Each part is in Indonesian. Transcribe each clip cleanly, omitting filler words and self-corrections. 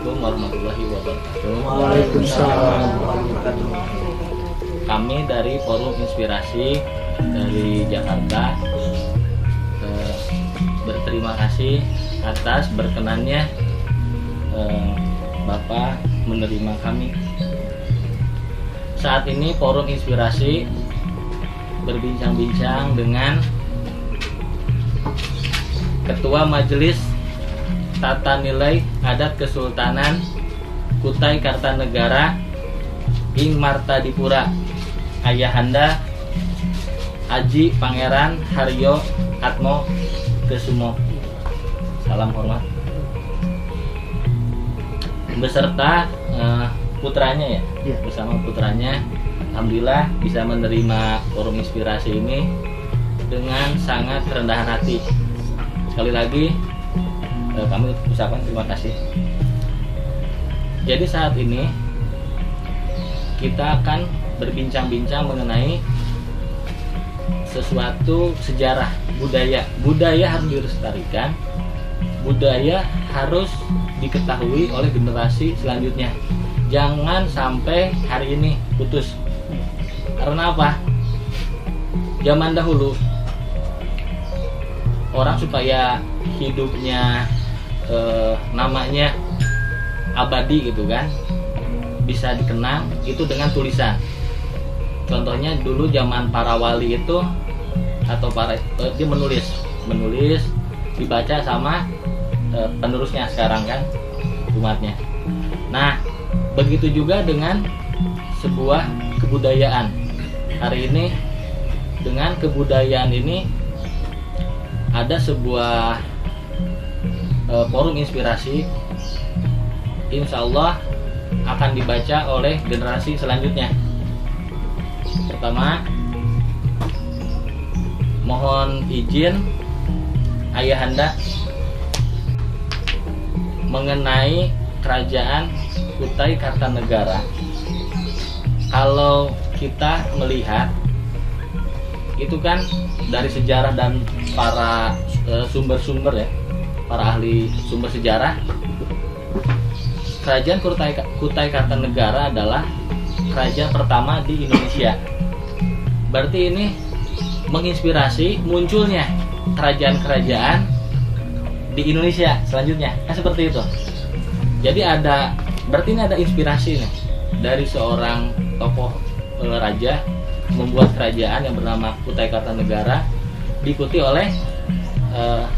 Assalamualaikum warahmatullahi wabarakatuh. Waalaikumsalam warahmatullahi wabarakatuh. Kami dari Forum Inspirasi dari Jakarta berterima kasih atas berkenannya Bapak menerima kami. Saat ini Forum Inspirasi berbincang-bincang dengan Ketua Majelis Tata Nilai Adat Kesultanan Kutai Kartanegara Ing Martadipura, Ayahanda Aji Pangeran Haryo Atmo Kesumo. Salam hormat. Beserta putranya ya, bersama putranya. Alhamdulillah bisa menerima Forum Inspirasi ini dengan sangat kerendahan hati. Sekali lagi kami ucapkan terima kasih. Jadi saat ini kita akan berbincang-bincang mengenai sesuatu sejarah budaya. Budaya harus dilestarikan, budaya harus diketahui oleh generasi selanjutnya. Jangan sampai hari ini putus. Karena apa? Zaman dahulu orang supaya hidupnya namanya abadi gitu kan, bisa dikenang itu dengan tulisan. Contohnya dulu zaman para wali itu atau para dia menulis dibaca sama penerusnya sekarang kan, umatnya. Nah, begitu juga dengan sebuah kebudayaan. Hari ini dengan kebudayaan ini ada sebuah forum inspirasi, insya Allah akan dibaca oleh generasi selanjutnya. Pertama, mohon izin Ayahanda mengenai kerajaan Kutai Kartanegara. Kalau kita melihat itu kan dari sejarah dan para sumber-sumber ya, para ahli sumber sejarah, kerajaan Kutai Kartanegara adalah kerajaan pertama di Indonesia. Berarti ini menginspirasi munculnya kerajaan-kerajaan di Indonesia selanjutnya, kan seperti itu. Jadi berarti ini ada inspirasi nih dari seorang tokoh raja membuat kerajaan yang bernama Kutai Kartanegara, diikuti oleh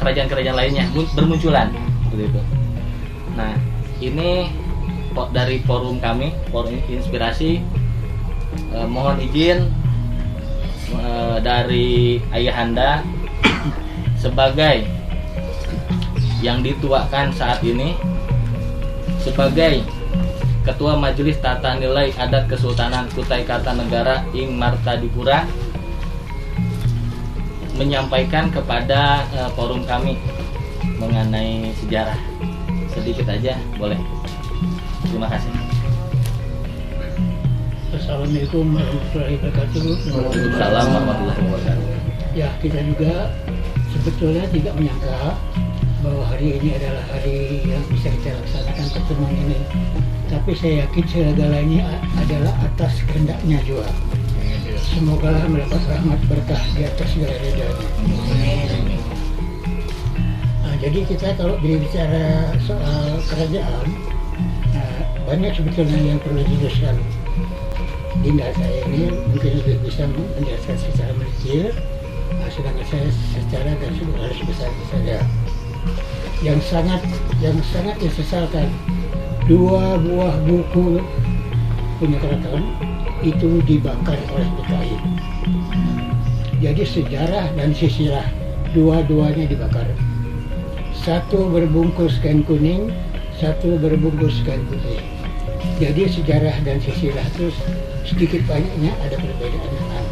kerajaan-kerajaan lainnya bermunculan seperti itu. Nah, ini dari forum kami, Forum Inspirasi, mohon izin dari Ayahanda sebagai yang dituakan saat ini, sebagai Ketua Majelis Tata Nilai Adat Kesultanan Kutai Kartanegara Ing Martadipura, menyampaikan kepada forum kami mengenai sejarah sedikit aja, boleh? Terima kasih. Assalamualaikum warahmatullahi wabarakatuh. Waalaikumsalam warahmatullahi wabarakatuh. Ya, kita juga sebetulnya tidak menyangka bahwa hari ini adalah hari yang bisa kita laksanakan pertemuan ini. Tapi saya yakin segalanya adalah atas kehendaknya juga. Semoga mendapat rahmat berkah di atas segala ridhanya. Nah, jadi kita kalau berbicara soal kerajaan, banyak sebetulnya yang perlu dijelaskan. Dinda saya ini mungkin lebih bisa menjelaskan secara mendetail, sedangkan saya secara dan harus besar saja. Yang sangat disesalkan, 2 buah buku punya keraton itu dibakar oleh PKI. Jadi sejarah dan silsilah dua-duanya dibakar. Satu berbungkus kain kuning, satu berbungkus kain putih. Jadi sejarah dan silsilah itu sedikit banyaknya ada perbedaan.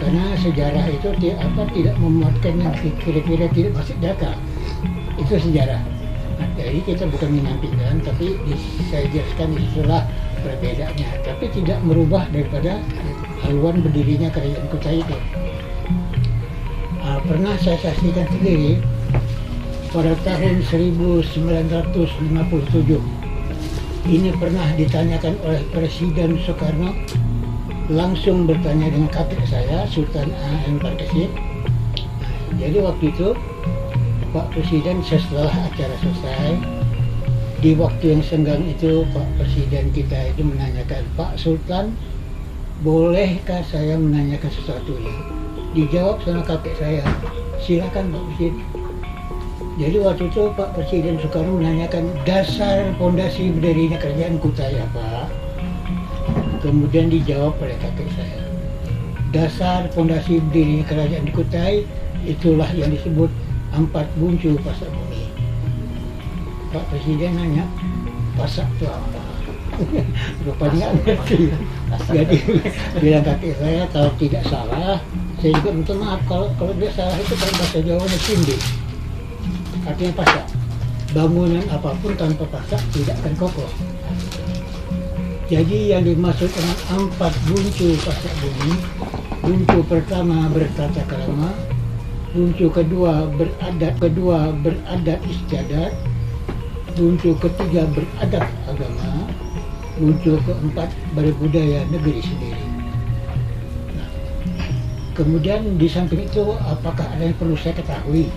Karena sejarah itu tidak memuatkan yang kira-kira tidak masuk data. Itu sejarah. Nah, jadi kita bukan menyampingkan, tapi saya jelaskan itulah perbedaannya. Tapi tidak merubah daripada haluan berdirinya kerajaan Kutai itu. Pernah saya saksikan sendiri pada tahun 1957. Ini pernah ditanyakan oleh Presiden Soekarno, langsung bertanya dengan kakek saya, Sultan A.M. Parkesit. Jadi waktu itu Pak Presiden setelah acara selesai, di waktu yang senggang itu Pak Presiden kita itu menanyakan, Pak Sultan, bolehkah saya menanyakan sesuatunya? Dijawab sama kakek saya, silakan Pak Presiden. Jadi waktu itu Pak Presiden Soekarno menanyakan dasar fondasi berdirinya kerajaan Kutai apa? Kemudian dijawab oleh kakek saya, dasar fondasi berdirinya kerajaan Kutai itulah yang disebut Empat Buncu Pasak Bumi. Pak Presiden nanya, pasak itu apa? Rupanya nggak ngerti. Jadi bilang kakek saya, kalau tidak salah, saya juga minta maaf kalau dia salah, itu kan bahasa Jawanya Cindi. Artinya pasak. Bangunan apapun tanpa pasak tidak akan kokoh. Jadi yang dimaksud dengan empat buncu pasak bumi, buncu pertama bertata krama, buncu kedua beradat istiadat, buncu ketiga beradat agama, buncu keempat berbudaya negeri sendiri. Nah, kemudian di samping itu apakah ada yang perlu saya ketahui?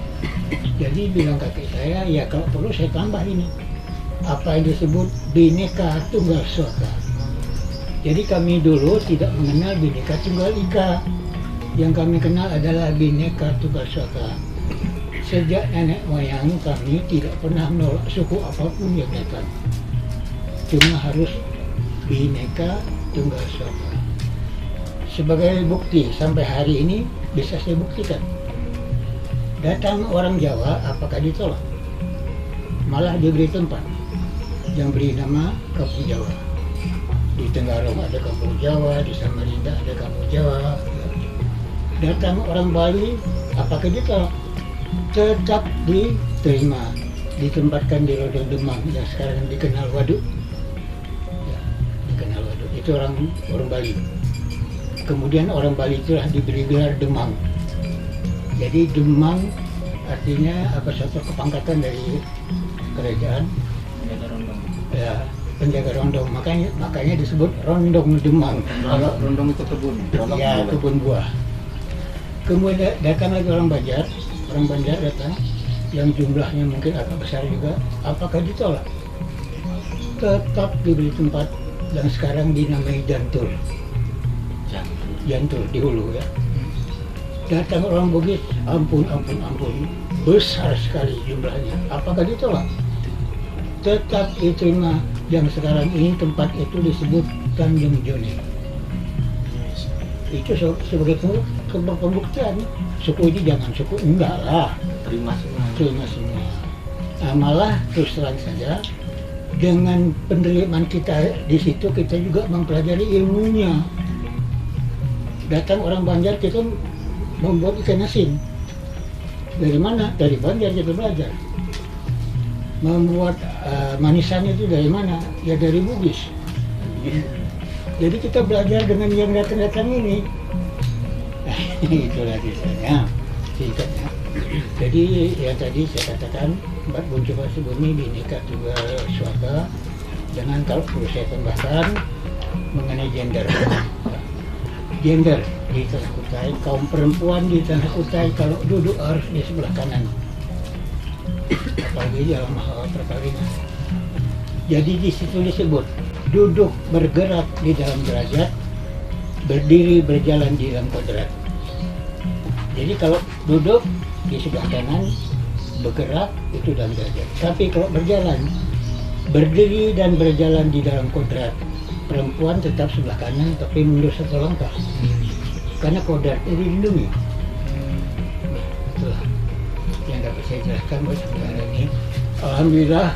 Jadi bilang kakek saya, ya kalau perlu saya tambah ini, apa yang disebut Bhinneka Tunggal Swaka. Jadi kami dulu tidak mengenal Bhinneka Tunggal Ika. Yang kami kenal adalah Bhinneka Tunggal Swaka. Sejak nenek moyang kami tidak pernah menolak suku apapun yang datang. Cuma harus Bhinneka Tunggal Swaka. Sebagai bukti sampai hari ini bisa saya buktikan. Datang orang Jawa, apakah ditolak? Malah diberi tempat yang beri nama Kampung Jawa. Di Tenggarong ada Kampung Jawa, di Samarinda ada Kampung Jawa. Datang orang Bali, apakah ditolak? Tetap diterima, ditempatkan di Rodong Demang yang sekarang dikenal Waduk. Ya, dikenal Waduk. Itu orang Bali. Kemudian orang Bali itulah diberi gelar Demang. Jadi Demang artinya apa, suatu kepangkatan dari kerajaan, ya, penjaga rondong. Makanya disebut Rondong Demang. Rondong itu kebun. Ya, kebun buah. Kemudian datang lagi orang Banjar datang, yang jumlahnya mungkin agak besar juga. Apakah ditolak? Tetap diberi tempat yang sekarang dinamai Jantul. Jantul di hulu ya. Datang orang Bugis, ampun, besar sekali jumlahnya. Apakah ditolak? Tetap diterima. Yang sekarang ini tempat itu disebut Tanjung Joni. Itu sebagai pembuktian. Suku ini jangan suku, enggak lah. Terima semua. Nah, malah terus terang saja, dengan penerimaan kita di situ kita juga mempelajari ilmunya. Datang orang Banjar, kita membuat ikan asin. Dari mana? Dari Banjar kita belajar. Membuat manisannya itu dari mana? Ya dari Bugis. Jadi kita belajar dengan yang datang-datang ini. Itulah kisahnya, singkatnya. Jadi yang tadi saya katakan, Empat Buncu Pasak Bumi, Bhinneka Tunggal Swaka. Jangan kalau perlu saya tambahkan mengenai gender. Gender di Tanah Kutai, kaum perempuan di Tanah Kutai kalau duduk harus di sebelah kanan, apalagi dalam hal perkawinan. Jadi di situ disebut duduk bergerak di dalam derajat, berdiri berjalan di dalam kodrat. Jadi kalau duduk di sebelah kanan, bergerak itu dalam derajat. Tapi kalau berjalan, berdiri dan berjalan di dalam kodrat, perempuan tetap sebelah kanan tapi mundur satu langkah. Karena kodratnya dilindungi. Nah, itulah yang dapat saya jelaskan buat saudara ini. Alhamdulillah,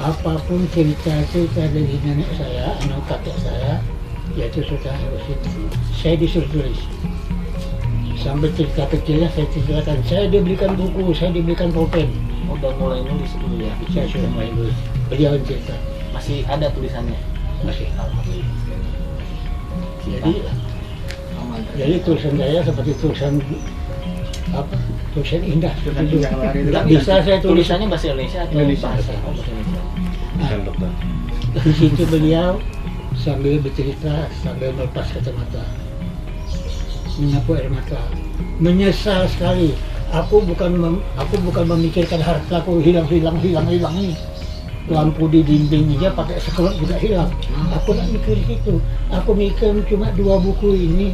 apapun cerita-cerita dari nenek saya, anak kakek saya, yaitu Sultan Rosid, saya disuruh tulis. Sampai cerita kecilnya saya ceritakan. Saya diberikan buku, saya diberikan pulpen. Udah mulai nulis dulu ya? Saya sudah mulai nulis. Beliau yang cerita. Masih ada tulisannya? Masih. Alhamdulillah. Jadi tulisan saya seperti tulisan tulisan indah. Tulisan indah kalau hari itu Nggak kan bisa saya tulis. Tulisannya bahasa Indonesia atau Indonesia. bahasa bahasa Indonesia? Bukan dokter. Di situ beliau sambil bercerita, sambil melepas kacamata, menyapu air mata, menyesal sekali. Aku bukan memikirkan hartaku hilang ini. Lampu di dinding aja pakai sekelot juga hilang. Aku tak mikir itu. Aku mikir cuma 2 buku ini.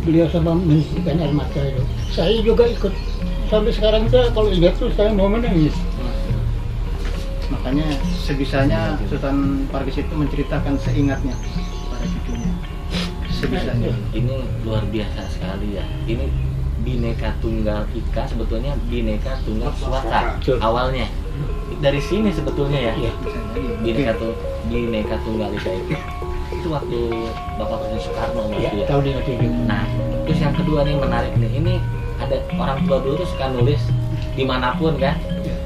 Beliau sama menitikkan air mata itu. Saya juga ikut. Sampai sekarang saya kalau ingat tuh saya mau menangis. Makanya sebisanya Sultan Parkes itu menceritakan seingatnya pada cucunya. Sebisanya. Ini luar biasa sekali ya. Ini Bhinneka Tunggal Ika, sebetulnya Bhinneka Tunggal Swaka awalnya. Dari sini sebetulnya ya. Iya. Bisa jadi. Bhinneka Tunggal Ika itu waktu Bapak Presiden Soekarno Ya, waktu ya. tahun 57. Nah, terus yang kedua nih menarik nih. Ini ada orang tua dulu tuh suka nulis dimanapun kan. Ya.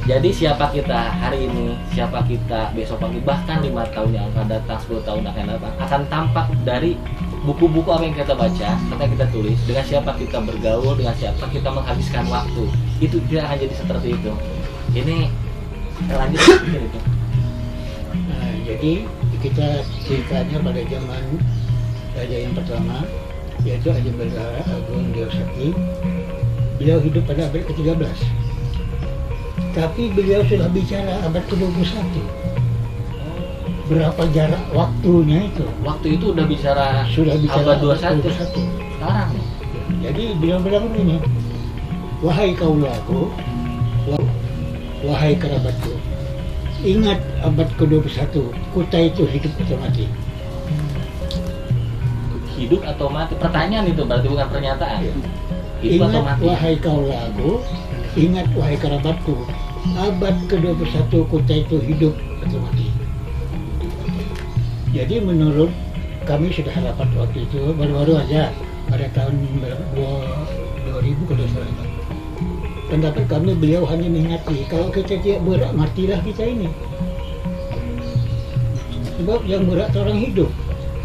Jadi siapa kita hari ini, siapa kita besok pagi, bahkan 5 tahun yang akan datang, 10 tahun yang akan datang, akan tampak dari buku-buku apa yang kita baca, apa yang kita tulis, dengan siapa kita bergaul, dengan siapa kita menghabiskan waktu. Itu dia akan jadi seperti itu. Ini lanjut seperti itu. Nah, jadi kita ceritanya pada zaman raja yang pertama, yaitu Haji Bendahara Agung Dewa Sakti. Beliau hidup pada abad ke-13. Tapi beliau sudah bicara abad ke-21. Berapa jarak waktunya itu? Waktu itu udah bicara Sudah bicara abad 21. 21. Sekarang nih. Jadi beliau bilang begini, wahai kaulaku, wahai kerabatku, ingat abad ke-21, kuta itu hidup atau mati. Hidup atau mati? Pertanyaan itu berarti bukan pernyataan. Ya. Hidup atau Ingat mati? wahai kaulaku, ingat wahai kerabatku, abad ke-21 kuta itu hidup atau mati. Jadi menurut kami sudah rapat waktu itu baru-baru aja pada tahun 2000 kalau salah. Pendapat kami beliau hanya mengingati kalau kita tidak berat matilah kita ini. Sebab yang berat orang hidup.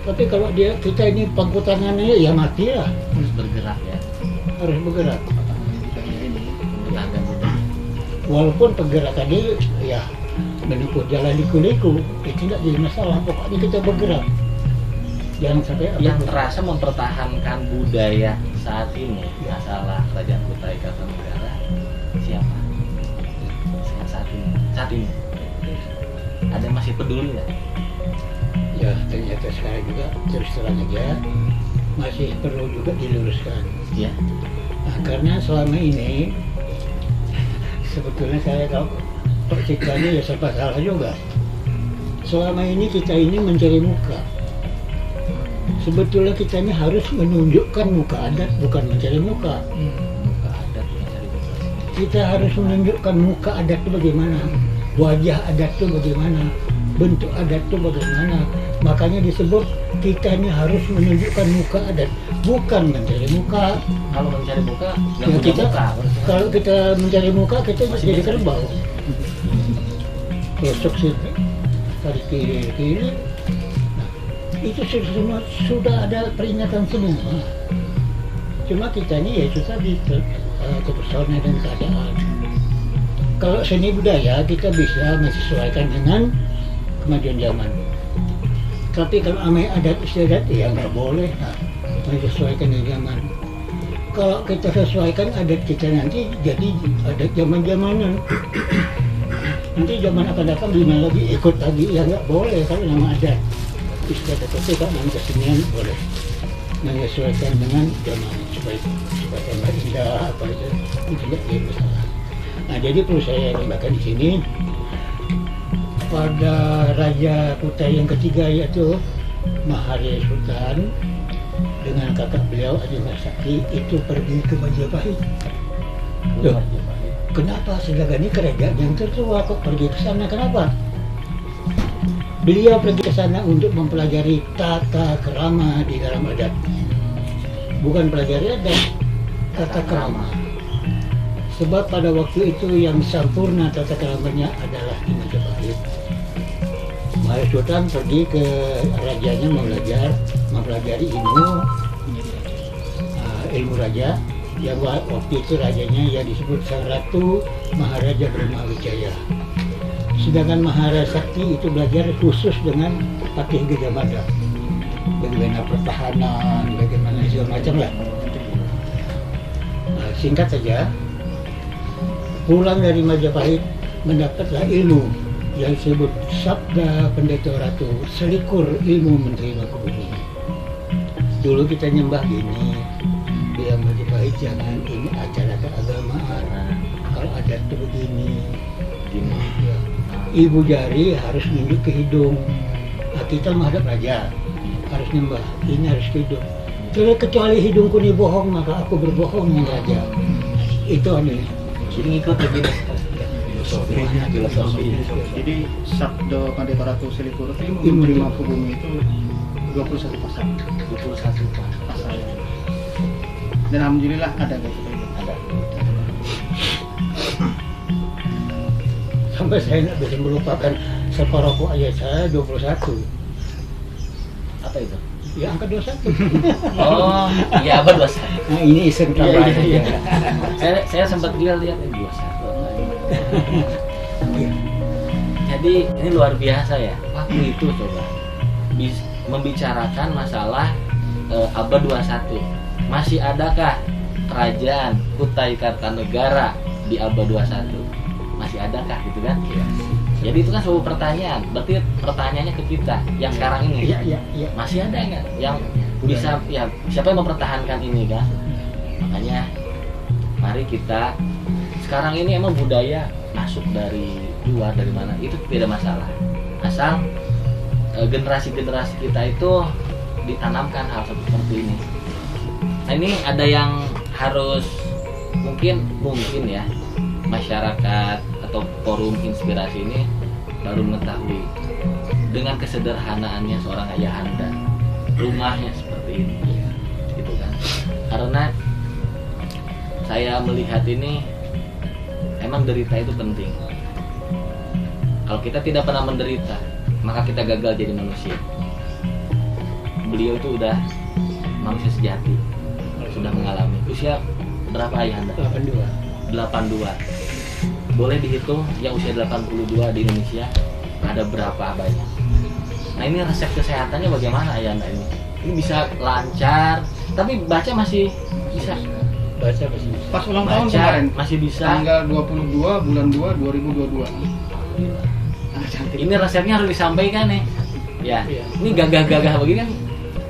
Tapi kalau kita ini pangku tangannya ya matilah. Harus bergerak ya. Harus bergerak. Tenaga muda. Walaupun pergerakannya ya menempuh jalan liku-liku, itu tidak jadi masalah. Pokoknya kita bergerak. Jangan sampai Yang terasa mempertahankan budaya saat ini, masalah Kerajaan Kutai Kartanegara, siapa? Saat ini. Ada yang masih peduli nggak? ya ternyata sekarang juga terus terang aja masih perlu juga diluruskan. Ya. Nah, karena selama ini sebetulnya saya kalau ceritanya ya serba salah juga. Selama ini kita ini mencari muka. Sebetulnya kita ini harus menunjukkan muka adat, bukan mencari muka. Muka adat mencari muka. Kita harus menunjukkan muka adat itu bagaimana, wajah adat itu bagaimana, bentuk adat itu bagaimana. Makanya disebut kita ini harus menunjukkan muka adat, bukan mencari muka. Kalau mencari muka, nggak Ya, punya kita, muka. kalau kita mencari muka, kita Masih jadi biasa. kerbau. Besok sini, tadi kiri. Nah, itu semua sudah ada peringatan semua. Cuma kita ini ya itu tadi kepesona dan keadaan. Kalau seni budaya kita bisa menyesuaikan dengan kemajuan zaman. Tapi kalau amai adat istiadat ya nggak boleh menyesuaikan dengan zaman. Kalau kita sesuaikan adat kita nanti jadi adat zaman-zamanan. Nanti zaman akan datang gimana lagi ikut lagi ya nggak boleh kalau nama adat istiadat. Tapi kalau nama kesenian boleh menyesuaikan dengan zaman supaya tambah indah apa itu tidak jadi masalah. Nah jadi perlu saya tambahkan di sini. Pada Raja Kutai yang ketiga yaitu Maharya Sultan dengan kakak beliau Haji Sakti itu pergi ke Majapahit. Loh, kenapa sedangkan ini kerajaan yang tertua kok pergi ke sana? Kenapa? Beliau pergi ke sana untuk mempelajari tata kerama di dalam adat. Bukan pelajari adat, tata kerama. Sebab pada waktu itu yang sempurna tata keramanya adalah di Majapahit. Maharya Sultan pergi ke rajanya mempelajari ilmu raja yang waktu itu rajanya yang disebut Sang Ratu Maharaja Brahmawijaya. Sedangkan Maharaja Sakti itu belajar khusus dengan Patih Gajah Mada, bagaimana pertahanan, bagaimana segala macam lah. Nah, singkat saja, pulang dari Majapahit mendapatlah ilmu yang disebut Sabda Pendeta Ratu, selikur ilmu Menteri Mangkubumi. Dulu kita nyembah gini, bilang Majapahit jangan ini acara keagamaan, kalau adat tuh begini, Gini. ya. Ibu jari harus nunduk ke hidung. Nah, kita menghadap raja harus nyembah, ini harus ke hidung. Kalau kecuali hidungku ini bohong, maka aku berbohong dengan raja. Itu aneh. Jadi ngikut begini. Filosofi. Jadi Sabda Pandita Ratu Selikur ilmu Menteri Mangkubumi itu 21 pasal. 21 Pasal. Dan alhamdulillah ada gitu. ada. Sampai saya nggak bisa melupakan separuh ayat saya 21. Apa itu? Ya angka 21. Oh, iya apa 21? Nah ini iseng Iya, tambahan iya, aja. iya. Saya sempat juga lihat 21. Jadi ini luar biasa ya. Waktu itu coba membicarakan masalah abad 21. Masih adakah kerajaan Kutai Kartanegara di abad 21? Masih adakah gitu kan? Iya. Jadi itu kan sebuah pertanyaan. Berarti pertanyaannya ke kita yang sekarang ini. Iya. Masih ada nggak yang bisa ya siapa yang mempertahankan ini kan? Makanya mari kita sekarang ini emang budaya masuk dari luar dari mana itu tidak masalah, asal generasi-generasi kita itu ditanamkan hal seperti ini. Nah ini ada yang harus mungkin ya masyarakat atau forum inspirasi ini baru mengetahui dengan kesederhanaannya seorang ayahanda, rumahnya seperti ini, gitu kan? Karena saya melihat ini emang derita itu penting. Kalau kita tidak pernah menderita, maka kita gagal jadi manusia. Beliau itu udah manusia sejati, sudah mengalami. Usia berapa ayahanda? 82. 82. Boleh dihitung yang usia 82 di Indonesia ada berapa banyak. Nah ini resep kesehatannya bagaimana ayahanda ini? Ini bisa lancar, tapi baca masih bisa. Baca masih bisa. Pas ulang tahun Baca kemarin masih bisa. tanggal 22 bulan 2 2022. Cantik. Ini resepnya harus disampaikan nih. Ya. Iya. Ini gagah-gagah begini kan.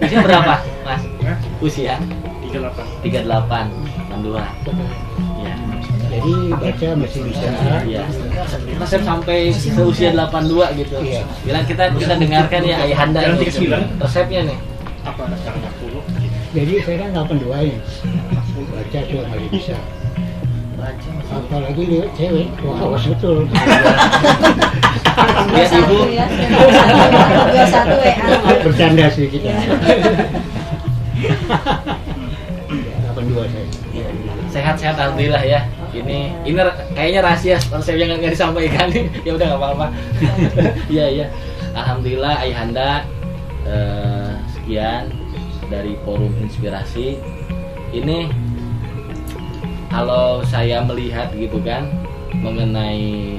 Usia berapa, Mas? Hah? Usia 38. 38, 62. Ya. Jadi baca masih bisa. Iya. Resep sampai seusia 82 gitu. Iya. Bilang kita dengarkan ya ayahanda Jalan ini. 39. Resepnya nih. Apa ada sekarang 40? Jadi saya kan 82 ya. Baca juga masih bisa. Baca masih. Apalagi lihat cewek, wah awas betul. Lihat ibu. Ya, 21 WA. Bercanda sih kita. Iya. 82 saya. Sehat-sehat alhamdulillah ya. Ini kayaknya rahasia resep yang nggak disampaikan nih. Ya udah nggak apa-apa. Iya. Alhamdulillah ayahanda sekian dari forum inspirasi ini. Kalau saya melihat gitu kan mengenai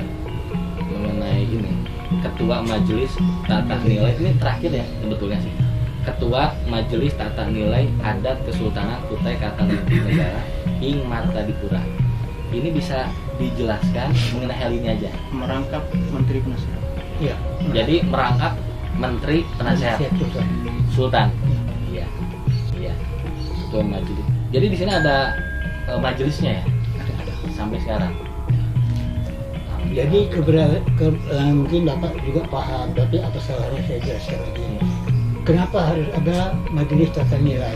ini ketua majelis tata nilai ini terakhir ya sebetulnya sih, ketua majelis tata nilai adat Kesultanan Kutai Kartanegara ing Martadipura. Ini bisa dijelaskan mengenai hal ini aja. Merangkap Menteri Penasehat. Iya. Jadi merangkap Menteri Penasehat Sultan. Iya. Ketua majelis. Jadi di sini ada majelisnya ya sampai sekarang. Jadi mungkin Bapak juga paham, tapi apa salahnya saya jelaskan lagi. Kenapa harus ada majelis tata nilai?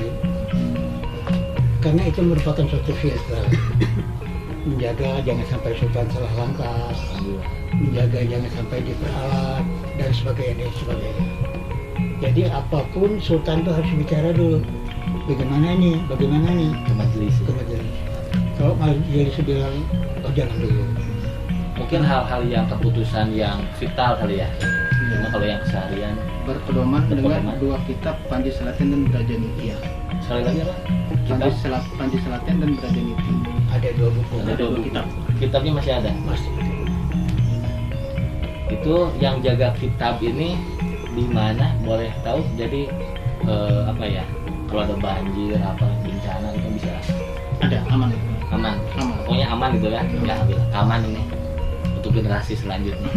Karena itu merupakan suatu filter, menjaga jangan sampai sultan salah langkah, menjaga jangan sampai diperalat dan sebagainya. Jadi apapun sultan itu harus bicara dulu. Bagaimana nih? Ke majelis. Ke majelis. Kalau majelis bilang, oh jangan dulu. Mungkin hal-hal yang keputusan yang vital kali ya. Cuma kalau yang keseharian Berpedoman dengan dua kitab Panji Salatin dan Brajamutia. Sekali lagi apa? Kitab? Panji Selaten dan Brajaniti. Ada 2 buku. Ada 2 kitab. Kitabnya masih ada. Masih. Itu yang jaga kitab ini di mana boleh tahu? Jadi apa ya? Kalau ada banjir apa bencana itu bisa Ada, aman. aman. Aman. Pokoknya aman gitu kan? Ya alhamdulillah aman ini untuk generasi selanjutnya.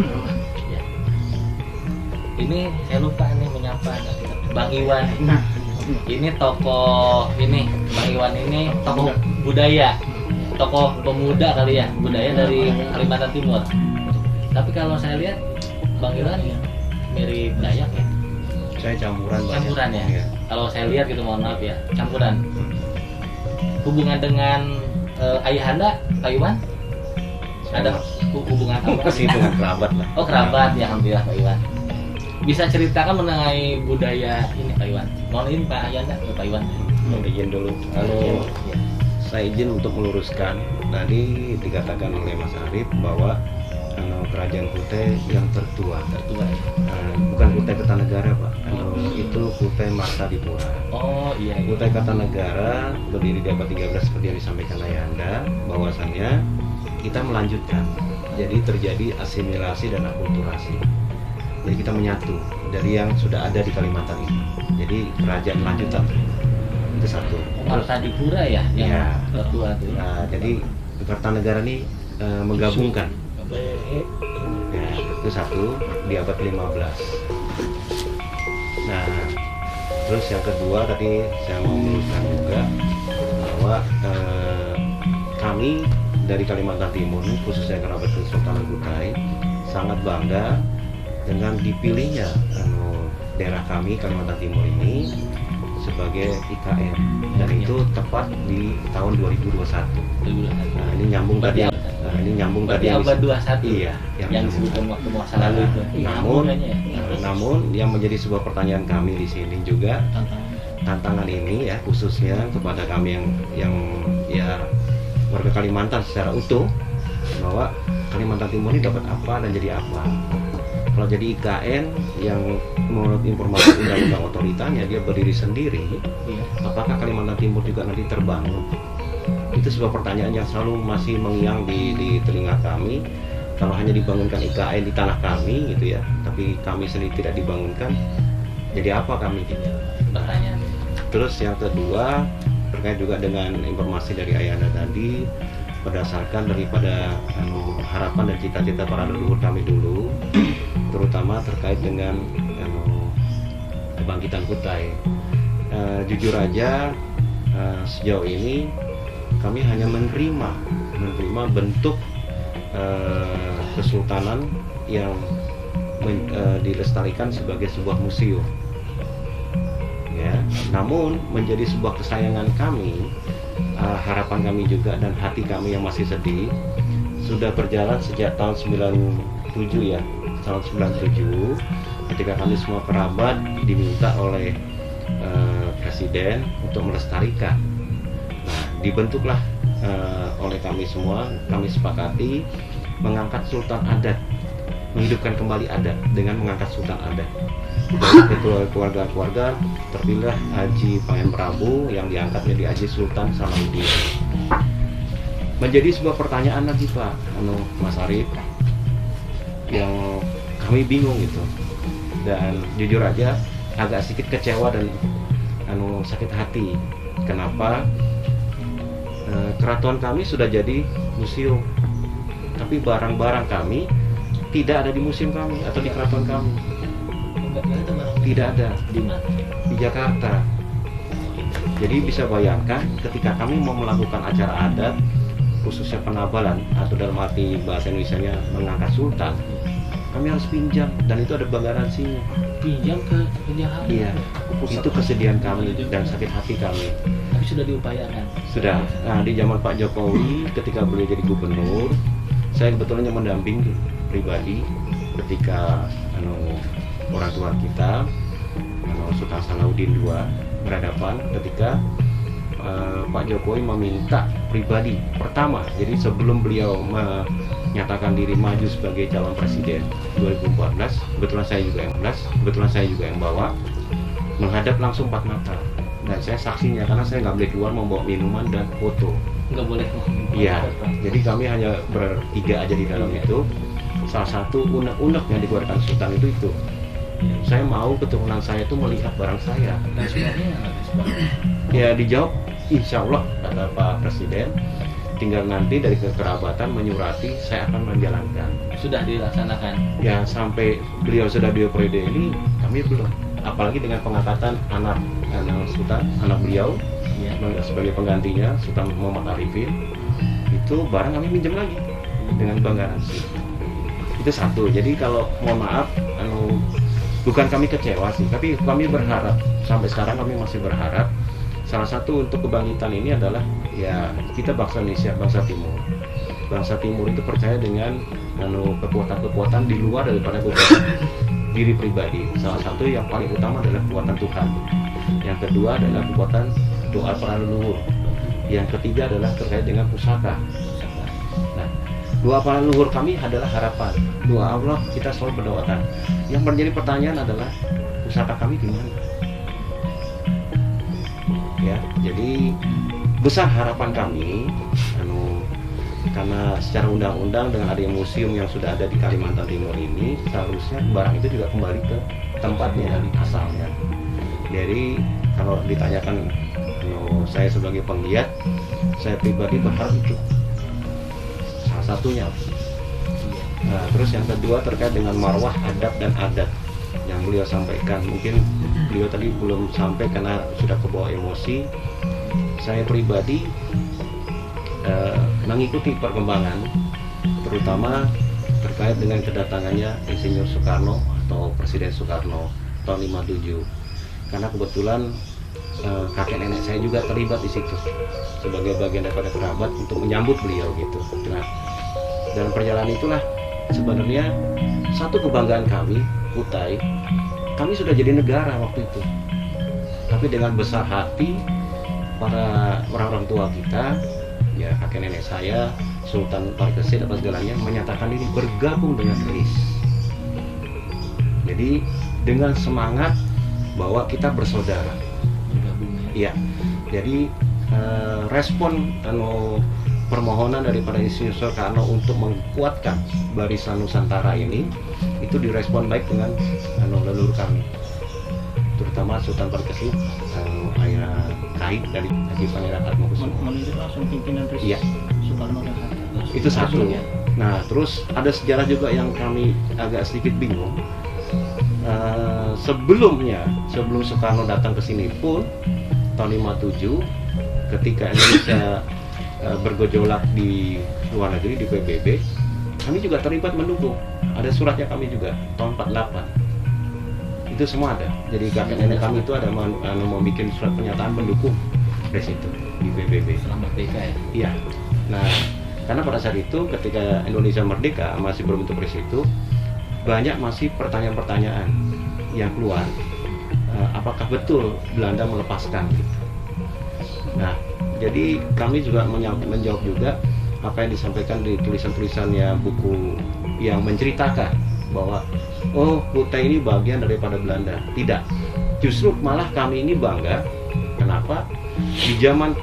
Ya. Ini saya lupa nih menyapa Bang Iwan. Nah, Ini tokoh ini Bang Iwan ini tokoh budaya, tokoh pemuda kali ya, budaya dari Kalimantan Timur. Tapi kalau saya lihat Bang Iwan mirip Dayak ya, Saya campuran banyak. campuran ya. Iya. Kalau saya lihat gitu mohon maaf ya, campuran. Hubungan dengan ayahanda Pak Iwan ada hubungan apa? Masih dengan kerabat lah. Oh kerabat ya, alhamdulillah Pak Iwan. Bisa ceritakan mengenai budaya ini Pak Iwan. Mohon izin Pak Ayanda ke Pak Iwan. Mau izin dulu. Kalau Ya. saya izin untuk meluruskan, tadi dikatakan oleh Mas Arif bahwa kerajaan Kutai yang tertua. Tertua. Ya. Bukan Kutai Kertanegara Pak. Itu Kutai Martadipura. Oh iya. Iya. Kutai Kartanegara berdiri di abad 13 seperti yang disampaikan Ayahanda, bahwasannya kita melanjutkan. Jadi terjadi asimilasi dan akulturasi. Jadi kita menyatu dari yang sudah ada di Kalimantan ini. Jadi kerajaan lanjutan itu satu. Martadipura ya yang Iya. tertua tuh. Nah, jadi Kartanegara ini menggabungkan. Ya, itu satu di abad 15. Nah, terus yang kedua tadi saya mau meluruskan juga bahwa kami dari Kalimantan Timur, khususnya kerabat Kesultanan Kutai, sangat bangga dengan dipilihnya daerah kami Kalimantan Timur ini sebagai IKN, dan itu tepat di tahun 2021. Nah, ini nyambung tadi. Ini nyambung Berarti tadi yang abad 21. Iya, yang disebutkan waktu masa lalu itu. Namun, Hubungannya ya. namun yang menjadi sebuah pertanyaan kami di sini juga, tantangan ini ya khususnya kepada kami yang ya warga Kalimantan secara utuh, bahwa Kalimantan Timur ini dapat apa dan jadi apa. Kalau jadi IKN yang menurut informasi undang-undang otoritanya dia berdiri sendiri, Iya. apakah Kalimantan Timur juga nanti terbangun? Itu sebuah pertanyaan yang selalu masih mengiang di telinga kami. Kalau hanya dibangunkan IKN di tanah kami gitu ya, tapi kami sendiri tidak dibangunkan, jadi apa kami gitu. Pertanyaan. Terus yang kedua terkait juga dengan informasi dari Ayahanda tadi, berdasarkan daripada harapan dan cita-cita para leluhur kami dulu, terutama terkait dengan kebangkitan Kutai. Jujur aja sejauh ini kami hanya menerima bentuk kesultanan yang dilestarikan sebagai sebuah museum. Ya, namun menjadi sebuah kesayangan kami, harapan kami juga dan hati kami yang masih sedih, sudah berjalan sejak tahun 97 ya, tahun 97 ketika kami semua kerabat diminta oleh Presiden untuk melestarikan. Nah, dibentuklah oleh kami semua, kami sepakati mengangkat Sultan Adat, menghidupkan kembali adat dengan mengangkat Sultan Adat. Dari keluarga-keluarga terpilih Haji Pangen Prabu yang diangkat menjadi Haji Sultan Salahuddin. Menjadi sebuah pertanyaan lagi Pak, Mas Arif, yang kami bingung gitu, dan jujur aja agak sedikit kecewa dan sakit hati. Kenapa keraton kami sudah jadi museum, tapi barang-barang kami tidak ada di museum kami atau di keraton kami. Tidak ada Di mana? di Jakarta. Jadi bisa bayangkan ketika kami mau melakukan acara adat, khususnya penabalan atau dalam arti bahasa Indonesianya mengangkat sultan, kami harus pinjam, dan itu ada garansinya. Pinjam ke Jakarta. Iya, itu kesedihan kami dan sakit hati kami. Tapi sudah diupayakan. Sudah. Nah, di zaman Pak Jokowi ketika beliau jadi gubernur, saya kebetulan mendampingi pribadi ketika orang tua kita, Sultan Salahuddin II, berhadapan ketika Pak Jokowi meminta pribadi pertama. Jadi sebelum beliau menyatakan diri maju sebagai calon presiden 2014, kebetulan saya juga yang bawa, menghadap langsung empat mata dan saya saksinya karena saya nggak boleh keluar membawa minuman dan foto. Nggak boleh. Iya, jadi kami hanya bertiga aja di dalam itu. Salah satu unek-unek yang dikeluarkan Sultan itu. Saya mau keturunan saya itu melihat barang saya. Responnya nggak respon. Ya dijawab, insya Allah kata Pak Presiden. Tinggal nanti dari kekerabatan menyurati, saya akan menjalankan. Sudah dilaksanakan. Ya sampai beliau sudah di periode ini, kami belum. Apalagi dengan pengangkatan anak Sultan, anak beliau Iya. sebagai penggantinya Sultan Muhammad Arifin, itu barang kami minjem lagi dengan bank garansi. Itu satu. Jadi kalau mohon maaf, bukan kami kecewa sih, tapi kami berharap, sampai sekarang kami masih berharap. Salah satu untuk kebangkitan ini adalah ya kita bangsa Indonesia, bangsa Timur. Bangsa Timur itu percaya dengan kekuatan-kekuatan di luar daripada kekuatan diri pribadi. Salah satu yang paling utama adalah kekuatan Tuhan. Yang kedua adalah kekuatan doa para leluhur. Yang ketiga adalah terkait dengan pusaka. Nah, doa para leluhur kami adalah harapan. Doa Allah kita selalu berdoakan. Yang menjadi pertanyaan adalah pusaka kami di mana? Ya, jadi besar harapan kami karena secara undang-undang dengan adanya museum yang sudah ada di Kalimantan Timur ini, seharusnya barang itu juga kembali ke tempatnya asalnya. Jadi kalau ditanyakan saya sebagai penggiat, saya pribadi berharap itu salah satunya. Nah, terus yang kedua terkait dengan marwah adab dan adat yang beliau sampaikan, mungkin beliau tadi belum sampai karena sudah kebawa emosi. Saya pribadi mengikuti perkembangan, terutama terkait dengan kedatangannya Insinyur Soekarno atau Presiden Soekarno tahun 57, karena kebetulan kakek nenek saya juga terlibat di situ sebagai bagian daripada kerabat untuk menyambut beliau gitu. Nah, dalam perjalanan itulah sebenarnya satu kebanggaan kami, Kutai, kami sudah jadi negara waktu itu. Tapi dengan besar hati para orang-orang tua kita, ya kakek nenek saya, Sultan Parikesit apa segalanya, menyatakan diri bergabung dengan keris. Jadi dengan semangat bahwa kita bersaudara. Iya. Jadi respon permohonan daripada Insinyur Soekarno untuk menguatkan barisan Nusantara ini itu direspon baik dengan leluhur kami, terutama Sultan Parikesit, ayah Kahit dari Haji Pangeran Atmakusuma. Melirik langsung pimpinan Presiden Iya. Soekarno dan Hatta. Itu satu. Nah, terus ada sejarah juga yang kami agak sedikit bingung. Sebelum Soekarno datang ke sini pun tahun 57, ketika Indonesia bergejolak di luar negeri di PBB, kami juga terlibat mendukung. Ada suratnya kami juga tahun 48. Itu semua ada. Jadi kakek nenek kami itu ada mau bikin surat pernyataan mendukung dari situ di PBB. Selamat merdeka ya. Iya. Nah, karena pada saat itu ketika Indonesia merdeka masih berbentuk keris itu, banyak masih pertanyaan-pertanyaan yang keluar. Apakah betul Belanda melepaskan? Nah, jadi kami juga menjawab juga apa yang disampaikan di tulisan-tulisannya buku yang menceritakan bahwa Kutai ini bagian daripada Belanda. Tidak, justru malah kami ini bangga. Kenapa? Di zaman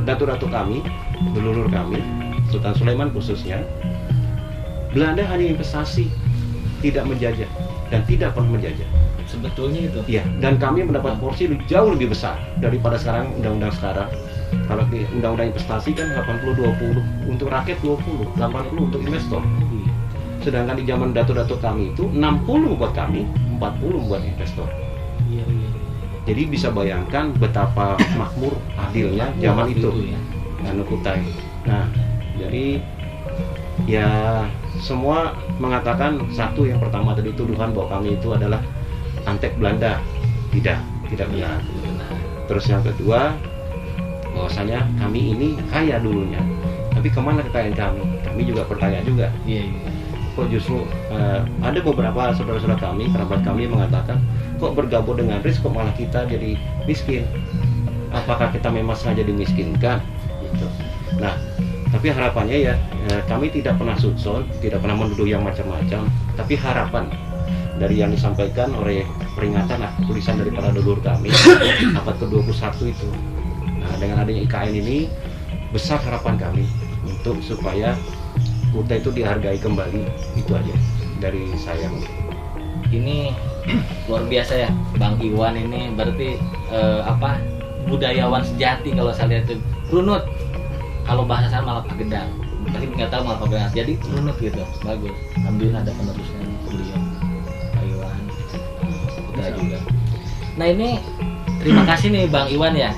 datu-datu kami, leluhur kami, Sultan Sulaiman khususnya, Belanda hanya investasi, tidak menjajah dan tidak pernah menjajah. Sebetulnya itu. Iya, dan kami mendapat porsi jauh lebih besar daripada sekarang undang-undang sekarang. Kalau di undang-undang investasi kan 80-20, untuk rakyat 20, 80 untuk investor. Sedangkan di zaman datu-datu kami itu 60 buat kami, 40 buat investor. Iya. Jadi bisa bayangkan betapa makmur adilnya zaman itu. Ya. Kutai. Nah, jadi ya semua mengatakan satu, yang pertama tadi tuduhan bahwa kami itu adalah antek Belanda. Tidak benar. Terus yang kedua, bahwasanya kami ini kaya dulunya, tapi kemana kekayaan kami? Kami juga bertanya juga. Iya. Kok justru ada beberapa saudara-saudara kami, kerabat kami mengatakan, kok bergabung dengan RIS kok malah kita jadi miskin? Apakah kita memang sengaja dimiskinkan? Gitu. Nah, tapi harapannya ya kami tidak pernah sudson, tidak pernah menuduh yang macam-macam, tapi harapan dari yang disampaikan oleh peringatan tulisan dari para leluhur kami abad ke-21 itu. Nah, dengan adanya IKN ini besar harapan kami untuk supaya Kuta itu dihargai kembali. Itu aja dari saya. Ini luar biasa ya Bang Iwan, ini berarti budayawan sejati kalau saya lihat itu. Runut, kalau bahasa saya malah Pagedang, tapi nggak tahu malah Pagedang, jadi runut gitu, bagus. Alhamdulillah ada penerusnya beliau Pak Iwan, Putra juga. Nah ini terima kasih nih Bang Iwan ya.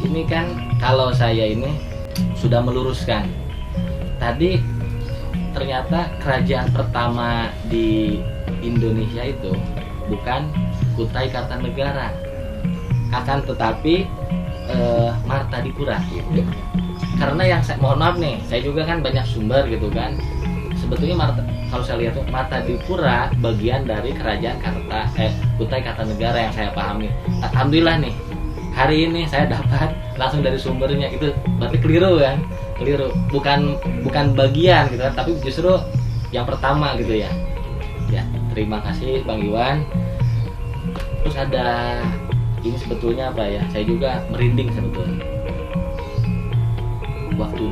Ini kan kalau saya ini sudah meluruskan tadi, ternyata kerajaan pertama di Indonesia itu bukan Kutai Kartanegara, akan tetapi Martadipura. Karena yang saya mohon maaf nih, saya juga kan banyak sumber gitu kan. Sebetulnya kalau saya lihat tuh Martadipura bagian dari kerajaan Kutai Kartanegara yang saya pahami. Alhamdulillah nih, hari ini saya dapat langsung dari sumbernya, itu berarti keliru kan? Keliru, bukan bagian gitu kan, tapi justru yang pertama gitu ya. Ya, terima kasih Bang Iwan. Terus ada ini sebetulnya apa ya? Saya juga merinding sebetulnya. Waktu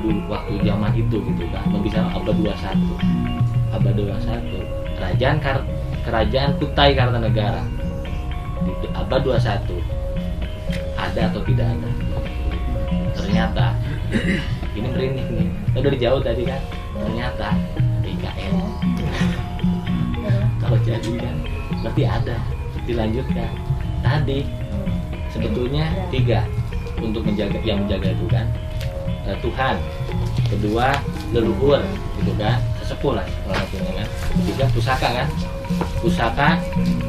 zaman itu gitu kan, membicarakan abad 21. Kerajaan Kutai Kartanegara di abad 21. Ada atau tidak ada? Ternyata ini merinding nih. Kita udah jauh tadi kan. Ternyata IKN. Kalau jadi kan berarti ada, dilanjutkan. Tadi sebetulnya 3 untuk menjaga, yang menjaga itu kan Tuhan, kedua leluhur gitu kan, sesepuh lah salah satunya kan, 3 pusaka kan, pusaka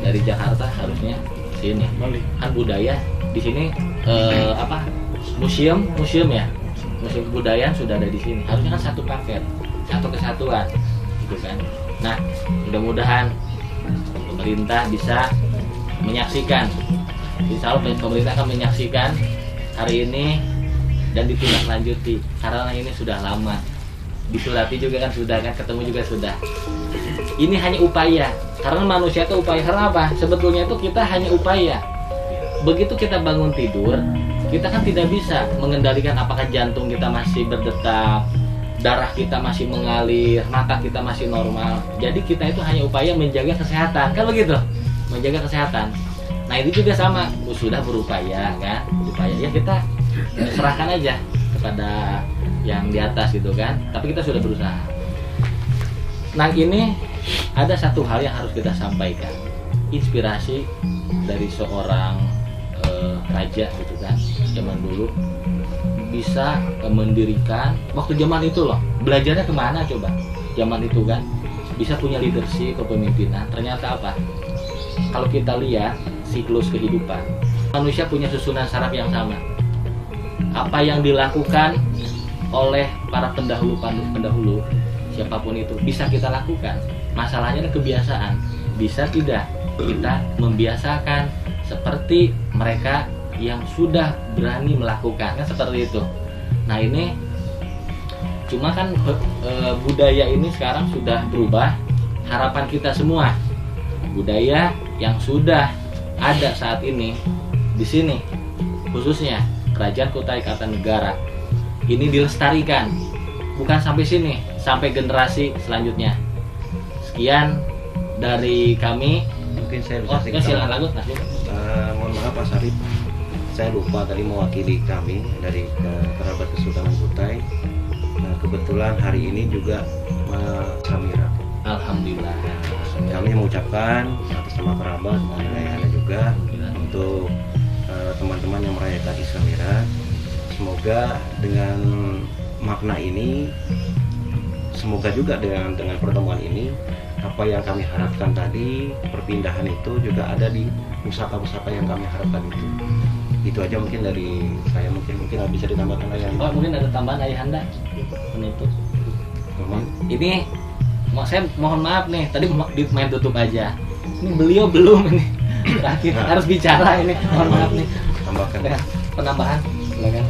dari Jakarta harusnya sini kan, budaya di sini museum ya, museum kebudayaan sudah ada di sini, harusnya kan satu paket, satu kesatuan gitu kan. Nah mudah-mudahan pemerintah bisa menyaksikan, insya Allah pemerintah akan menyaksikan hari ini dan ditindaklanjuti, karena ini sudah lama disurati juga kan, sudah kan, ketemu juga sudah. Ini hanya upaya, karena manusia itu upaya. Karena apa? Sebetulnya itu kita hanya upaya. Begitu kita bangun tidur, kita kan tidak bisa mengendalikan apakah jantung kita masih berdetak, darah kita masih mengalir, mata kita masih normal. Jadi kita itu hanya upaya menjaga kesehatan, kan begitu? Menjaga kesehatan. Nah ini juga sama, sudah berupaya kan, berupaya ya, kita serahkan aja kepada yang di atas gitu kan, tapi kita sudah berusaha. Nah ini ada satu hal yang harus kita sampaikan, inspirasi dari seorang raja gitu kan, zaman dulu bisa mendirikan, waktu zaman itu loh, belajarnya kemana coba, zaman itu kan, bisa punya leadership, kepemimpinan. Ternyata apa? Kalau kita lihat siklus kehidupan, manusia punya susunan saraf yang sama. Apa yang dilakukan oleh para pendahulu siapapun itu bisa kita lakukan. Masalahnya adalah kebiasaan. Bisa tidak kita membiasakan seperti mereka yang sudah berani melakukan, kan seperti itu. Nah ini cuma kan budaya ini sekarang sudah berubah. Harapan kita semua, budaya yang sudah ada saat ini di sini, khususnya Kerajaan Kutai Kartanegara, ini dilestarikan, bukan sampai sini, sampai generasi selanjutnya. Sekian dari kami. Mungkin saya bisa silakan lagu. Mohon maaf Pak Sarip, saya lupa tadi mewakili kami dari kerabat Kesultanan Kutai. Nah, kebetulan hari ini juga Samira. Alhamdulillah. Kami mengucapkan atas nama kerabat dan ayahanda juga untuk teman-teman yang merayakan Isra Mi'raj. Semoga dengan makna ini, semoga juga dengan pertemuan ini, apa yang kami harapkan tadi, perpindahan itu juga ada di pusaka-pusaka yang kami harapkan itu. Itu aja mungkin dari saya, mungkin bisa ditambahkan ayahanda. Oh, mungkin ada tambahan ayahanda penutup. Ini saya mohon maaf nih, tadi main tutup aja. Ini beliau belum ini terakhir harus bicara ini. Mohon maaf nih. Tambahkan. Penambahan, silakan.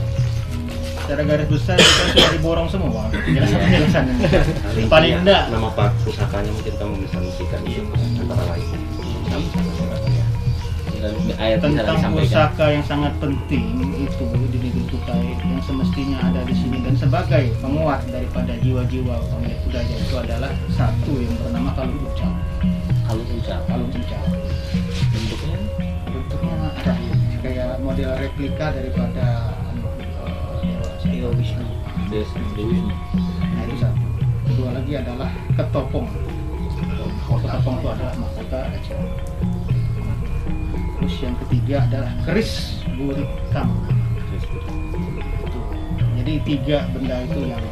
secara garis besar kita sudah diborong semua penjelasan-penjelasannya. Paling enggak nama Pak pusakanya mungkin kamu bisa musikan antara lain. Ayat bisa tentang disampaikan. pusaka yang sangat penting itu di negeri Kutai yang semestinya ada di sini dan sebagai penguat daripada jiwa-jiwa pemilik budaya itu adalah satu yang bernama Kalung Ucap. Kalau ucap Kalung Ucap bentuknya bentuknya ada kayak model replika daripada Dewa Wisnu. Dewi. Nah itu satu. Kedua lagi adalah ketopong. Ketopong itu adalah mahkota Aceh. Terus yang ketiga adalah keris burikam. Jadi 3 benda itu yang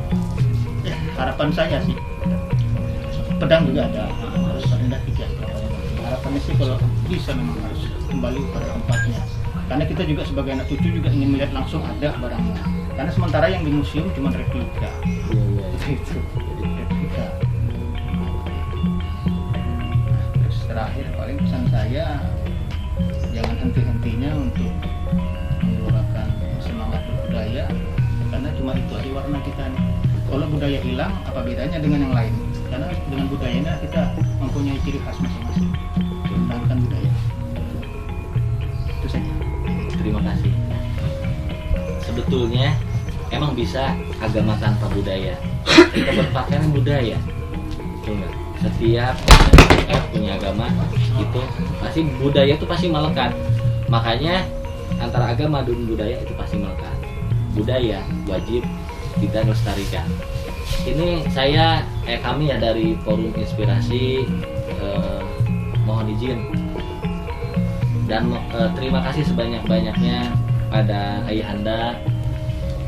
harapan saya sih. Pedang juga ada, harus ada 3. Harapannya sih kalau bisa memang harus kembali pada tempatnya. Karena kita juga sebagai anak cucu juga ingin melihat langsung ada barangnya. Karena sementara yang di museum cuma replika. Itu replika. Terus terakhir paling pesan saya jangan henti-hentinya untuk menggelorakan semangat berbudaya karena cuma itu aja warna kita nih. Kalau budaya hilang apa bedanya dengan yang lain? Karena dengan budayanya kita mempunyai ciri khas masing-masing. Mengembangkan budaya. Itu saja. Terima kasih. Sebetulnya emang bisa agama tanpa budaya. Kita berpakaian budaya. Betul nggak? Setiap punya agama itu pasti budaya itu pasti melekat. Makanya antara agama dan budaya itu pasti melekat. Budaya wajib kita lestarikan. Ini kami ya dari Forum Inspirasi mohon izin dan terima kasih sebanyak-banyaknya pada Ayahanda.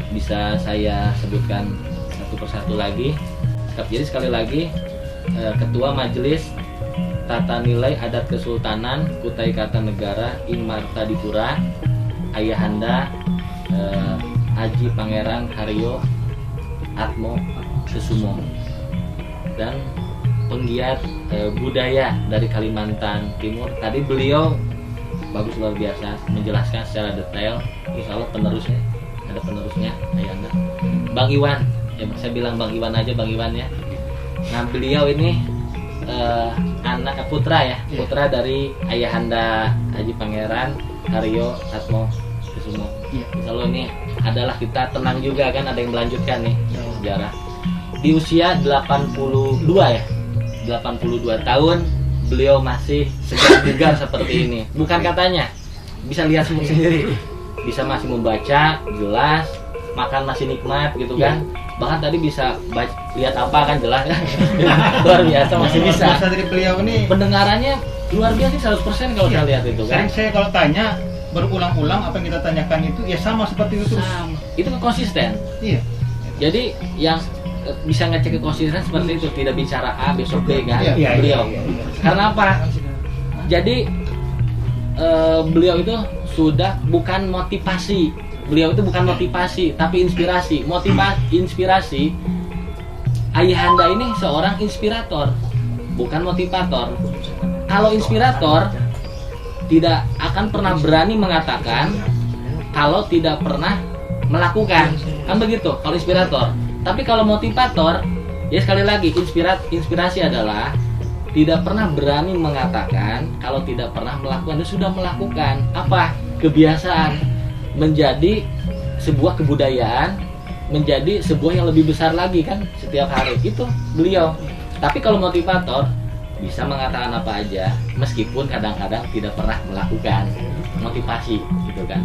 Bisa saya sebutkan satu persatu lagi. Jadi sekali lagi Ketua Majelis Tata Nilai Adat Kesultanan Kutai Kartanegara Ing Martadipura Ayahanda Haji Pangeran Haryo Atmo Kusumo dan penggiat budaya dari Kalimantan Timur. Tadi beliau bagus luar biasa menjelaskan secara detail. Insya Allah penerusnya ada penerusnya Ayahanda Bang Iwan, ya saya bilang Bang Iwan aja, Bang Iwan ya. Nah beliau ini anak putra ya, putra dari Ayahanda Haji Pangeran Haryo Atmo Kusumo. Insya Allah ini adalah kita tenang juga kan, ada yang melanjutkan nih sejarah. Di usia 82 ya, 82 tahun beliau masih segar bugar seperti ini. Bukan katanya, bisa lihat sendiri, bisa masih membaca jelas, makan masih nikmat gitu kan. Bahkan tadi bisa lihat apa kan jelas kan. Luar biasa masih bisa. Masa dari beliau ini Pendengarannya luar biasa 100% kalau saya lihat itu kan. saya kalau tanya berulang-ulang apa yang kita tanyakan itu ya sama seperti itu terus. Sama. Itu konsisten. Iya. Jadi yang bisa ngecek konsisten seperti itu, tidak bicara A besok B kan Iya, beliau. Karena apa? Jadi beliau itu sudah bukan motivasi. Beliau itu bukan motivasi, tapi inspirasi. Inspirasi. Ayahanda ini seorang inspirator, bukan motivator. Kalau inspirator tidak akan pernah berani mengatakan kalau tidak pernah melakukan, kan begitu kalau inspirator. Tapi kalau motivator, ya sekali lagi inspirasi adalah tidak pernah berani mengatakan kalau tidak pernah melakukan. Dia sudah melakukan apa? Kebiasaan menjadi sebuah kebudayaan, menjadi sebuah yang lebih besar lagi kan setiap hari. Itu beliau. Tapi kalau motivator bisa mengatakan apa aja meskipun kadang-kadang tidak pernah melakukan. Motivasi gitu kan.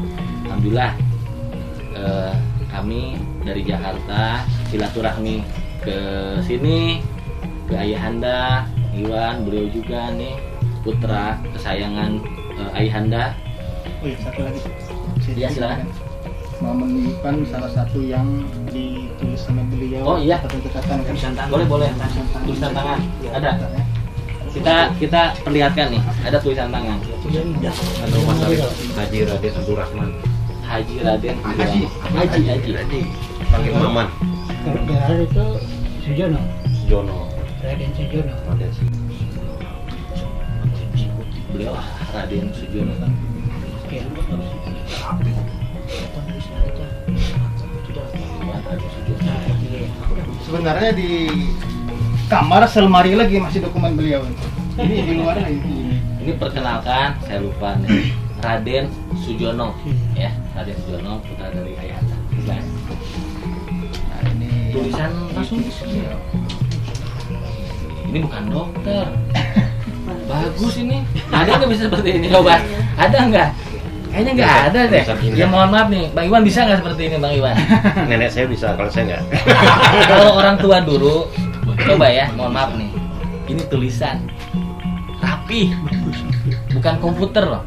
Alhamdulillah kami dari Jakarta silaturahmi ke sini ke Ayahanda Iwan, beliau juga nih putra kesayangan Ayahanda. Oh iya, satu lagi. Iya, silakan. Mau menunjukkan salah satu yang ditulis sama beliau. Oh iya. Boleh. Tulisan tangan. Ada. Kita perlihatkan nih, ada tulisan tangan. Atau Mas Haji Raden Abdurrahman. Haji Raden Haji. Panggil Maman. Kalau gelar itu Sujono, Jono. Raden Sujono. Raden. Beliau Raden Sujono kan. Iwan Agus Sugiono. Nah, iya. Sebenarnya di kamar selemari lagi masih dokumen beliau. Ini di luar lagi. Ini perkenalkan, saya lupa nih, Raden Sujono, ya, Raden Sujono, putra dari Ayahanda. Silakan. Nah, ini Tulisan langsung di sini. Ini bukan dokter. Bagus ini. Ada nggak bisa seperti ini? Coba. Ada nggak? Kayaknya nggak ada deh. Ya mohon maaf nih, Bang Iwan bisa nggak seperti ini, Bang Iwan? Nenek saya bisa, kalau saya nggak. Kalau orang tua dulu, coba ya, mohon maaf nih. Ini tulisan rapi, bukan komputer loh.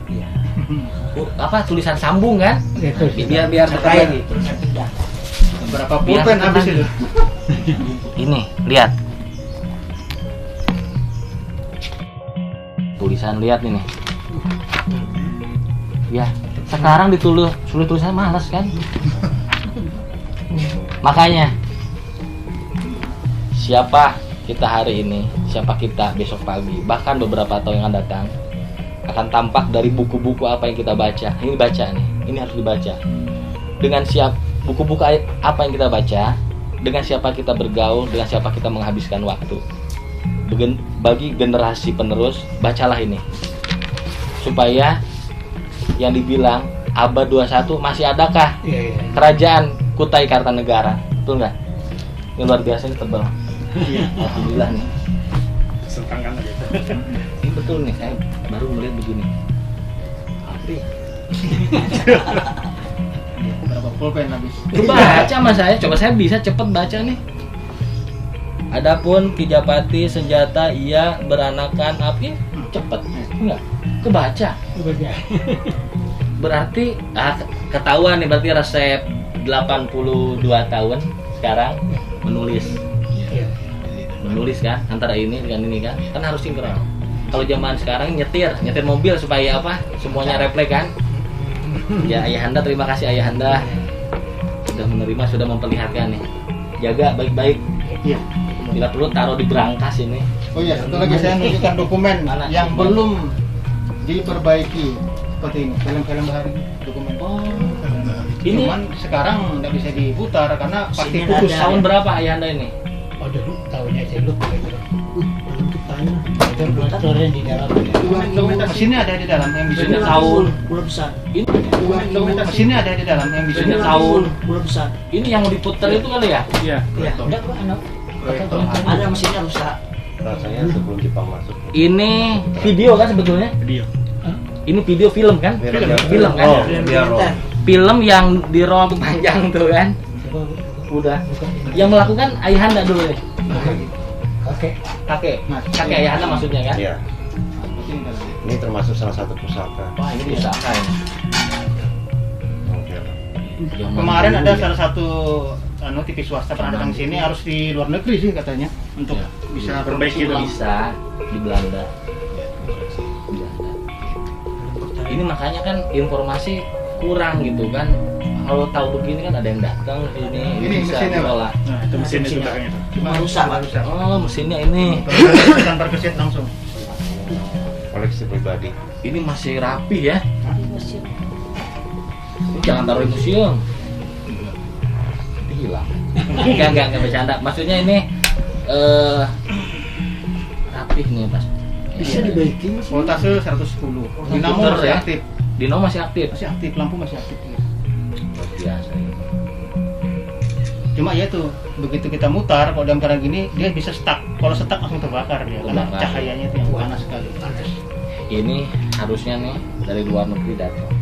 Apa tulisan sambung kan? Itu sih. Biar terkait gitu. berapa pulpen habis itu? Ini lihat. Tulisan lihat ini. Ya, sekarang ditulis tulisan malas kan? Makanya siapa kita hari ini, siapa kita besok pagi, bahkan beberapa tahun yang akan datang akan tampak dari buku-buku apa yang kita baca. Ini baca nih, ini harus dibaca. Dengan buku-buku apa yang kita baca, dengan siapa kita bergaul, dengan siapa kita menghabiskan waktu. Bagi generasi penerus, bacalah ini. Supaya yang dibilang abad 21 masih adakah Iya, iya. kerajaan Kutai Kartanegara? Betul nggak? Ini luar biasa, ini tebal. Alhamdulillah nih. Ini betul nih, saya baru melihat begini. Apri. Berapa pulpen habis? Coba baca sama saya, coba saya bisa cepet baca nih. Adapun Kijapati senjata ia beranakan api cepet, enggak? Kebaca. Baca. Berarti ketahuan nih, berarti resep 82 tahun sekarang menulis. Iya. Menulis kan antara ini dengan ini kan harus sinkron. Kalau zaman sekarang nyetir mobil supaya apa? Semuanya refleks kan? Ya Ayahanda, terima kasih Ayahanda sudah menerima, sudah memperlihatkan nih. Jaga baik-baik. Iya. Bila perlu taruh di berangkas ini. Oh iya, satu lagi saya menunjukkan dokumen Mana? yang belum diperbaiki seperti ini. Film-film bahari dokumen. Ini Cuman sekarang nggak bisa diputar karena pasti Sini putus. ada. tahun berapa Ayahanda ini? Oh, dulu tahunnya saya lupa itu. Ada bocoran di dalam. Mesinnya ada di dalam yang bisa Sudah tahun. belum besar. Ini mesinnya ada di dalam yang bisa Sudah tahun. Belum besar. Ini yang diputar itu kali ya? Iya, enggak kok anak. Ada mesinnya rusak. Rasanya sebelum Jepang masuk. Ini video kan sebetulnya? Ini video film kan? Film kan? Oh, biar roll. Film yang di roll panjang tuh kan? Udah. Yang melakukan Ayahanda dulu nih. Oke. Kakek Ayahanda maksudnya kan? Iya. Ini termasuk salah satu pusaka. Wah, ini usaha ini. Oke. Kemarin ada salah satu TV swasta pernah datang sini, harus di luar negeri sih katanya untuk Ya. bisa Perbaiki ulang. bisa di Belanda. Ini makanya kan informasi kurang gitu kan. Kalau tahu begini kan ada yang datang sini. Ini bisa mesinnya, Pak. diolah. Nah, itu mesinnya sudah kan itu. Cuma Rusak, Pak. rusak. Oh, mesinnya ini. Tanpa keset langsung. Koleksi pribadi. Ini masih rapi ya. Ini jangan taruh di museum. Nanti hilang. Enggak bercanda. Maksudnya ini rapih nih, Mas. Bisa dibaikin sih. Voltase 110. Dinamo Komputer masih ya? aktif. Dino masih aktif. Masih aktif, lampu masih aktif. Luar biasa. Cuma ya itu, begitu kita mutar kalau dalam keadaan gini dia bisa stuck. Kalau stuck langsung terbakar dia karena Terbakar. cahayanya itu yang panas sekali. Ini harusnya nih dari luar negeri datang.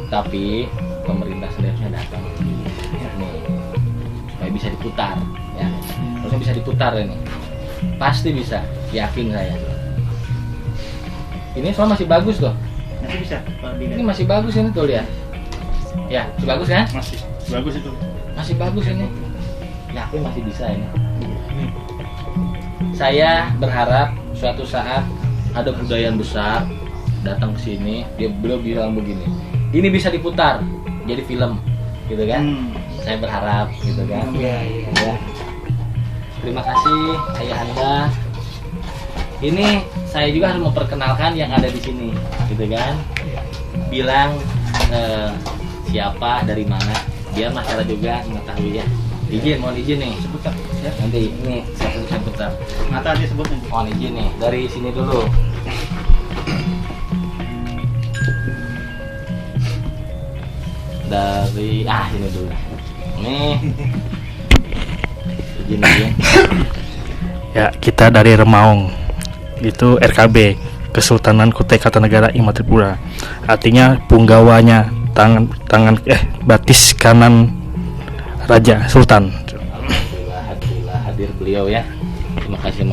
Tapi pemerintah sendiri harusnya datang. Nih, supaya bisa diputar ya. Harusnya bisa diputar ini. Pasti bisa, yakin saya. Ini soal masih bagus loh. Nanti bisa kalau Ini dilihat. masih bagus ini tuh lihat. Ya, masih bagus kan? Masih bagus itu. Masih bagus ini. Yakin masih bisa ini. Saya berharap suatu saat ada budaya besar datang ke sini, beliau bilang begini. Ini bisa diputar jadi film, gitu kan? Saya berharap, gitu kan? Iya, iya. Ya. Terima kasih Ayahanda. Ini saya juga harus memperkenalkan yang ada di sini, gitu kan? Bilang siapa dari mana biar masyarakat juga mengetahui ya. Mohon izin nih. Sebutkan. Ya. Nanti ini saya putar. Mata aja sebutnya. Mohon izin nih dari sini dulu. Dari ini dulu. Nih. Izin ya. Ya, kita dari Remaung. Itu RKB, Kesultanan Kutai Kartanegara Ing Tripura. Artinya punggawanya tangan batis kanan Raja Sultan. Alhamdulillah hadir beliau ya. Terima kasih.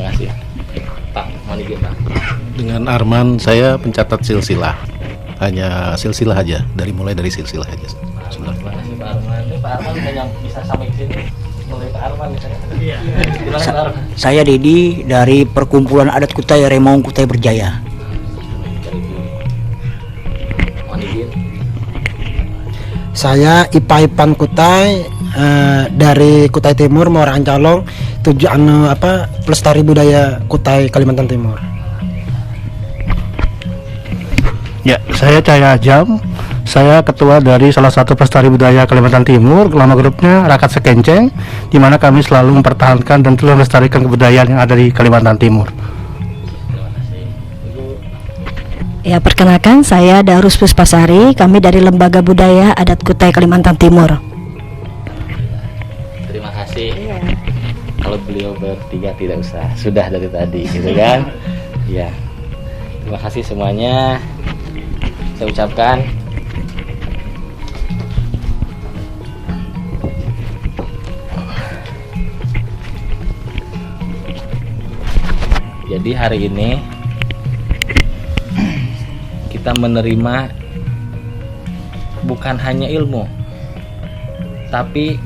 Pak, mohon izin Pak. Dengan Arman saya pencatat silsilah. Hanya silsilah aja, mulai dari silsilah aja. Terima kasih Pak Arman. Ini Pak Arman yang bisa sampai ke sini. Mulai Pak Arman misalnya. Iya. Terima kasih Pak Arman. Saya Dedi dari Perkumpulan Adat Kutai Remaung Kutai Berjaya. Mohon izin. Saya Ipan Kutai dari Kutai Timur Muara Ancalong, pelestari budaya Kutai Kalimantan Timur. Ya, saya Cahaya Jam. Saya ketua dari salah satu pelestari budaya Kalimantan Timur, nama grupnya Rakat Sekenceng, di mana kami selalu mempertahankan dan terus melestarikan kebudayaan yang ada di Kalimantan Timur. Ya, perkenalkan saya Darus Puspasari, kami dari Lembaga Budaya Adat Kutai Kalimantan Timur. Terima kasih. Kalau beliau bertiga tidak usah, sudah dari tadi gitu kan. Ya. Terima kasih semuanya. Saya ucapkan jadi hari ini kita menerima bukan hanya ilmu, tapi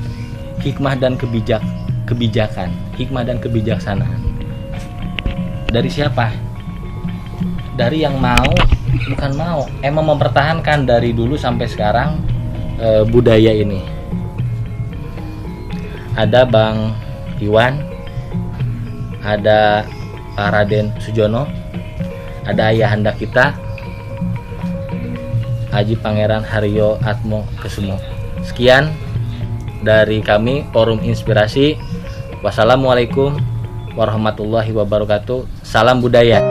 hikmah dan kebijakan, hikmah dan kebijaksanaan. Dari siapa? Dari yang emang mempertahankan dari dulu sampai sekarang budaya ini. Ada Bang Iwan, ada Pak Raden Sujono, ada ayahanda kita Haji Pangeran Haryo Atmo Kesumo. Sekian dari kami Forum Inspirasi. Wassalamualaikum warahmatullahi wabarakatuh. Salam budaya.